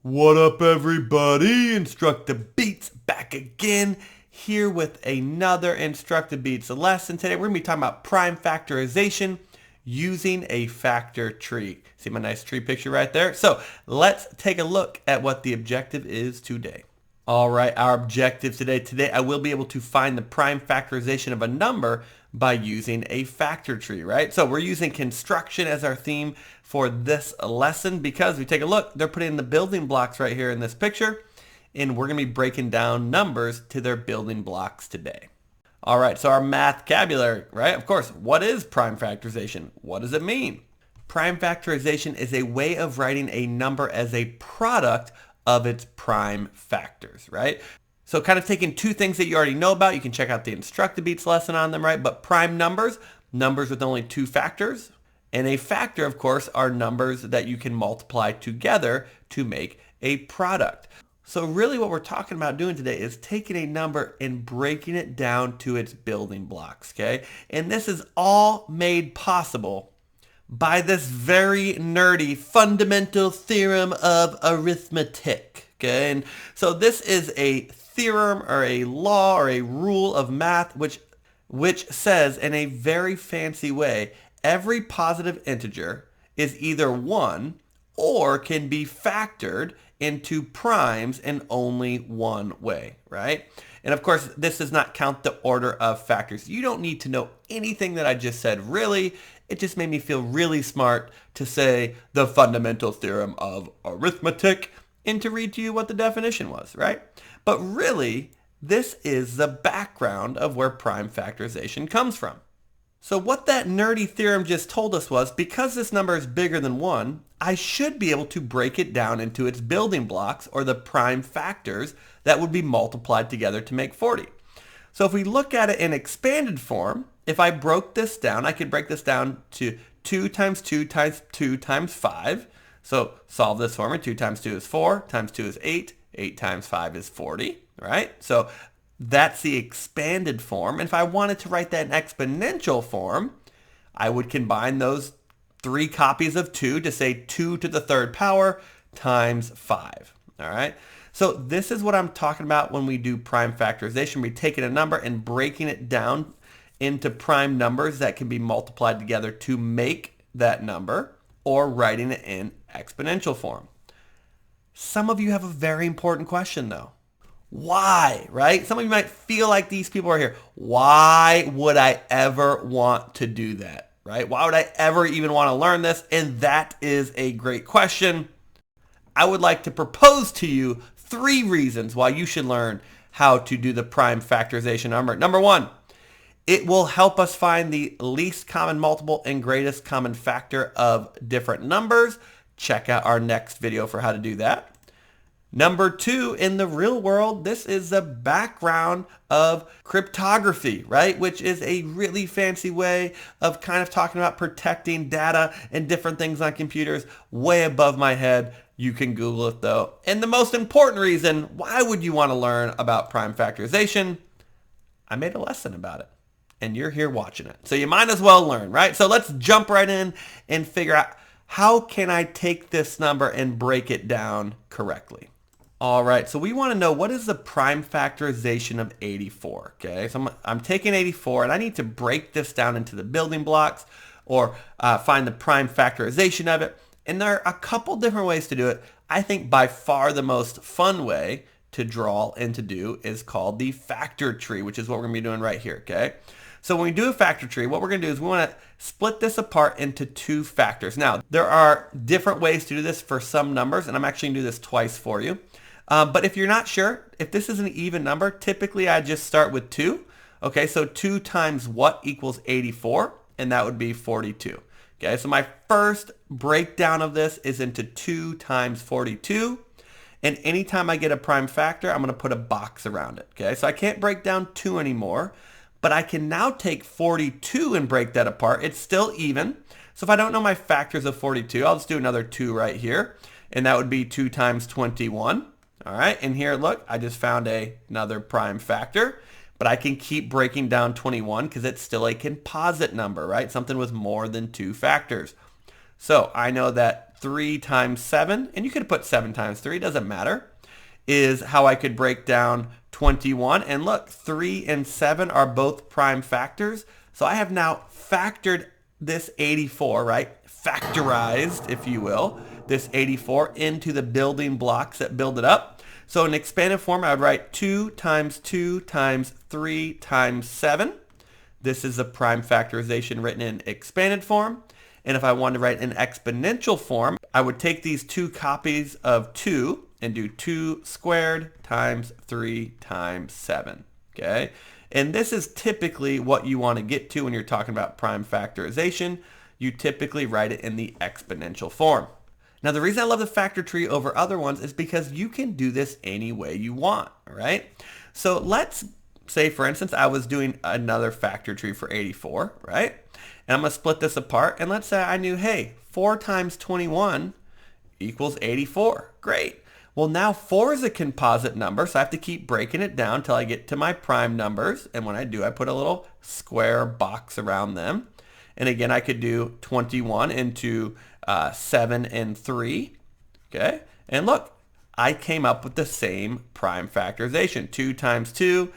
What up, everybody? InstructaBeats back again, here with another InstructaBeats lesson. Today we're going to be talking about prime factorization using a factor tree. See my nice tree picture right there? So let's take a look at what the objective is today. All right, our objective today, I will be able to find the prime factorization of a number by using a factor tree, right? So we're using construction as our theme for this lesson because we take a look, they're putting the building blocks right here in this picture, and we're gonna be breaking down numbers to their building blocks today. All right, so our math vocabulary, right? Of course, what is prime factorization? What does it mean? Prime factorization is a way of writing a number as a product of its prime factors, right? So kind of taking two things that you already know about, you can check out the InstructaBeats lesson on them, right? But prime numbers with only two factors, and a factor, of course, are numbers that you can multiply together to make a product. So really what we're talking about doing today is taking a number and breaking it down to its building blocks, okay? And this is all made possible by this very nerdy fundamental theorem of arithmetic, okay? And so this is a theorem or a law or a rule of math which says in a very fancy way, every positive integer is either 1 or can be factored into primes in only one way, right? And of course, this does not count the order of factors. You don't need to know anything that I just said, really. It just made me feel really smart to say the fundamental theorem of arithmetic and to read to you what the definition was, right? But really, this is the background of where prime factorization comes from. So what that nerdy theorem just told us was, because this number is bigger than 1, I should be able to break it down into its building blocks, or the prime factors that would be multiplied together to make 40. So if we look at it in expanded form, if I broke this down, I could break this down to 2 times 2 times 2 times 5. So solve this for me. 2 times 2 is 4, times 2 is 8, 8 times 5 is 40, right? So that's the expanded form. And if I wanted to write that in exponential form, I would combine those 3 copies of 2 to say 2 to the 3rd power times 5, all right? So this is what I'm talking about when we do prime factorization. We're taking a number and breaking it down into prime numbers that can be multiplied together to make that number, or writing it in exponential form. Some of you have a very important question though. Why, right? Some of you might feel like these people are here. Why would I ever want to do that, right? Why would I ever even want to learn this? And that is a great question. I would like to propose to you 3 reasons why you should learn how to do the prime factorization number. Number 1, it will help us find the least common multiple and greatest common factor of different numbers. Check out our next video for how to do that. Number 2, in the real world, this is the background of cryptography, right? Which is a really fancy way of kind of talking about protecting data and different things on computers. Way above my head. You can Google it though. And the most important reason, why would you want to learn about prime factorization? I made a lesson about it, and you're here watching it. So you might as well learn, right? So let's jump right in and figure out, how can I take this number and break it down correctly? All right, so we want to know, what is the prime factorization of 84, okay? So I'm taking 84, and I need to break this down into the building blocks, or find the prime factorization of it. And there are a couple different ways to do it. I think by far the most fun way to draw and to do is called the factor tree, which is what we're going to be doing right here, okay? So when we do a factor tree, what we're going to do is we want to split this apart into 2 factors. Now, there are different ways to do this for some numbers, and I'm actually going to do this twice for you. But if you're not sure, if this is an even number, typically I just start with 2. Okay, so 2 times what equals 84, and that would be 42. Okay, so my first breakdown of this is into 2 times 42. And anytime I get a prime factor, I'm going to put a box around it. Okay, so I can't break down 2 anymore, but I can now take 42 and break that apart. It's still even. So if I don't know my factors of 42, I'll just do another 2 right here. And that would be 2 times 21. All right, and here, look, I just found another prime factor. But I can keep breaking down 21 because it's still a composite number, right? Something with more than 2 factors. So I know that 3 times 7, and you could put 7 times 3, doesn't matter, is how I could break down 21. And look, 3 and 7 are both prime factors. So I have now factored this 84, right? Factorized, if you will, this 84 into the building blocks that build it up. So in expanded form, I would write 2 times 2 times 3 times 7. This is the prime factorization written in expanded form. And if I wanted to write in exponential form, I would take these two copies of 2 and do 2 squared times 3 times 7. Okay? And this is typically what you want to get to when you're talking about prime factorization. You typically write it in the exponential form. Now, the reason I love the factor tree over other ones is because you can do this any way you want, right? So let's say, for instance, I was doing another factor tree for 84, right? And I'm going to split this apart. And let's say I knew, hey, 4 times 21 equals 84. Great. Well, now 4 is a composite number, so I have to keep breaking it down until I get to my prime numbers. And when I do, I put a little square box around them. And again, I could do 21 into 7 and 3. Okay? And look, I came up with the same prime factorization. 2 times 2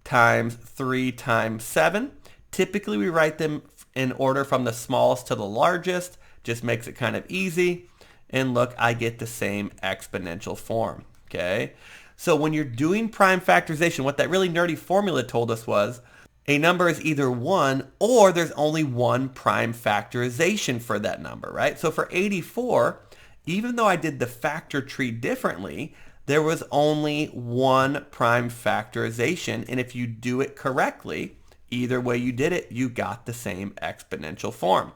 times 3 times 7. Typically, we write them in order from the smallest to the largest. Just makes it kind of easy. And look, I get the same exponential form, okay? So when you're doing prime factorization, what that really nerdy formula told us was a number is either 1 or there's only one prime factorization for that number, right? So for 84, even though I did the factor tree differently, there was only one prime factorization. And if you do it correctly, either way you did it, you got the same exponential form.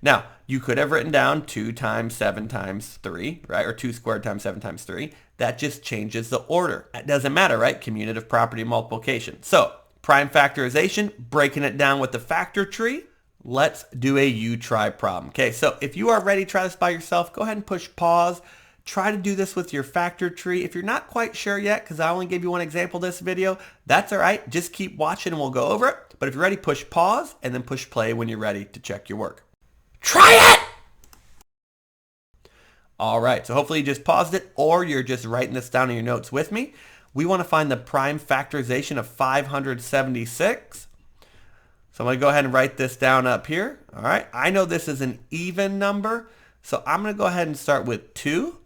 Now, you could have written down 2 times 7 times 3, right? Or 2 squared times 7 times 3. That just changes the order. That doesn't matter, right? Commutative property multiplication. So, prime factorization, breaking it down with the factor tree. Let's do a you try problem. Okay, so if you are ready to try this by yourself, go ahead and push pause. Try to do this with your factor tree. If you're not quite sure yet, because I only gave you one example this video, that's all right. Just keep watching and we'll go over it. But if you're ready, push pause and then push play when you're ready to check your work. Try it! All right, so hopefully you just paused it or you're just writing this down in your notes with me. We want to find the prime factorization of 576. So I'm going to go ahead and write this down up here. All right, I know this is an even number, so I'm going to go ahead and start with 2.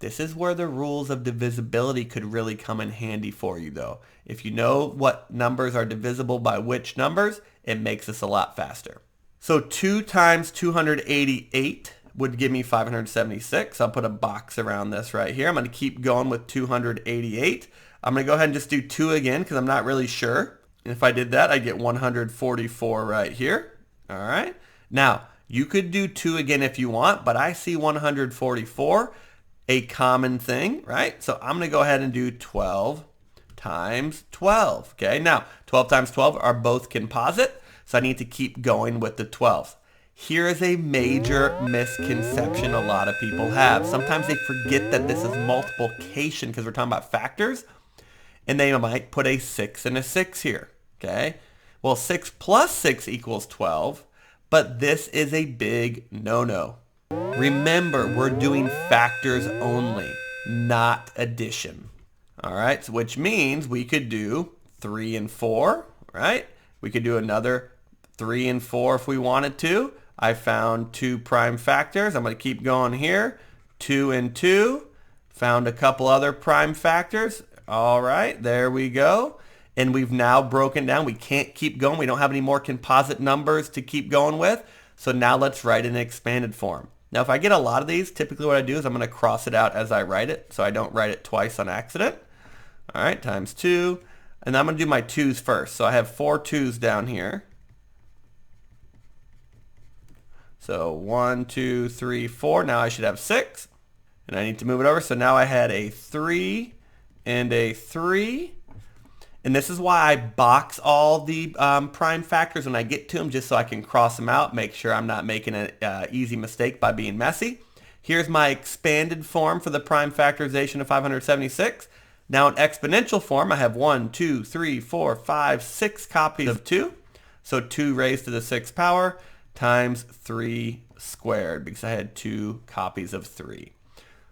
This is where the rules of divisibility could really come in handy for you, though. If you know what numbers are divisible by which numbers, it makes this a lot faster. So 2 times 288 would give me 576. I'll put a box around this right here. I'm going to keep going with 288. I'm going to go ahead and just do 2 again because I'm not really sure. And if I did that, I'd get 144 right here. All right. Now, you could do 2 again if you want, but I see 144, a common thing, right? So I'm going to go ahead and do 12 times 12. Okay. Now, 12 times 12 are both composite. So I need to keep going with the 12s. Here is a major misconception a lot of people have. Sometimes they forget that this is multiplication because we're talking about factors. And they might put a 6 and a 6 here. Okay? Well, 6 plus 6 equals 12. But this is a big no-no. Remember, we're doing factors only, not addition. All right? So which means we could do 3 and 4, right? We could do another 3 and 4 if we wanted to. I found 2 prime factors. I'm going to keep going here. 2 and 2. Found a couple other prime factors. All right, there we go. And we've now broken down. We can't keep going. We don't have any more composite numbers to keep going with. So now let's write in expanded form. Now, if I get a lot of these, typically what I do is I'm going to cross it out as I write it, so I don't write it twice on accident. All right, times 2. And I'm going to do my 2's first. So I have 4 2's down here. So 1, 2, 3, 4. Now I should have 6. And I need to move it over. So now I had a 3 and a 3. And this is why I box all the prime factors when I get to them, just so I can cross them out, make sure I'm not making an easy mistake by being messy. Here's my expanded form for the prime factorization of 576. Now in exponential form, I have 1, 2, 3, 4, 5, 6 copies of 2. So 2 raised to the 6th power times 3 squared because I had 2 copies of 3.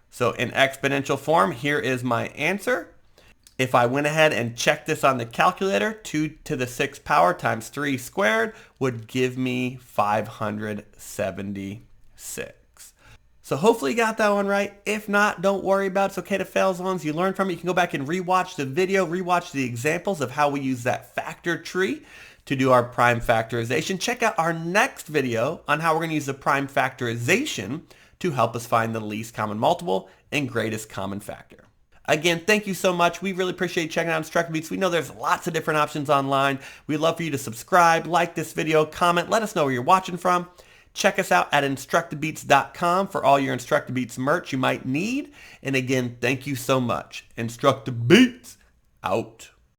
So in exponential form, here is my answer. If I went ahead and checked this on the calculator, 2 to the 6th power times 3 squared would give me 576. So hopefully you got that one right. If not, don't worry about it. It's okay to fail as long as you learn from it. You can go back and rewatch the video, rewatch the examples of how we use that factor tree to do our prime factorization. Check out our next video on how we're going to use the prime factorization to help us find the least common multiple and greatest common factor. Again, thank you so much. We really appreciate you checking out InstructaBeats. We know there's lots of different options online. We'd love for you to subscribe, like this video, comment, let us know where you're watching from. Check us out at InstructaBeats.com for all your InstructaBeats merch you might need. And again, thank you so much. InstructaBeats out.